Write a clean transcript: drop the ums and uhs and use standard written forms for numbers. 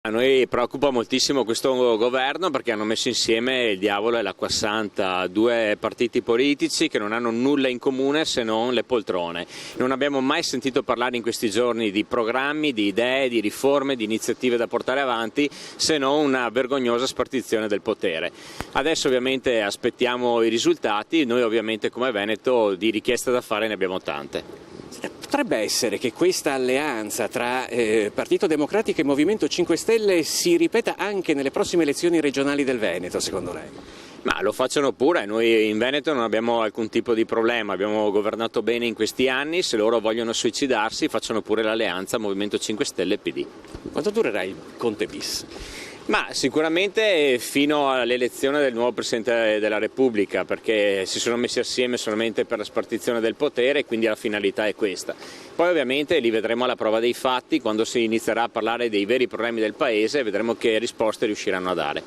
A noi preoccupa moltissimo questo governo perché hanno messo insieme il diavolo e l'acqua santa, due partiti politici che non hanno nulla in comune se non le poltrone. Non abbiamo mai sentito parlare in questi giorni di programmi, di idee, di riforme, di iniziative da portare avanti, se non una vergognosa spartizione del potere. Adesso ovviamente aspettiamo i risultati, noi ovviamente come Veneto di richieste da fare ne abbiamo tante. Potrebbe essere che questa alleanza tra Partito Democratico e Movimento 5 Stelle si ripeta anche nelle prossime elezioni regionali del Veneto, secondo lei? Ma lo facciano pure, noi in Veneto non abbiamo alcun tipo di problema, abbiamo governato bene in questi anni, se loro vogliono suicidarsi facciano pure l'alleanza Movimento 5 Stelle e PD. Quanto durerà il Conte bis? Ma sicuramente fino all'elezione del nuovo Presidente della Repubblica, perché si sono messi assieme solamente per la spartizione del potere e quindi la finalità è questa. Poi ovviamente li vedremo alla prova dei fatti, quando si inizierà a parlare dei veri problemi del Paese, vedremo che risposte riusciranno a dare.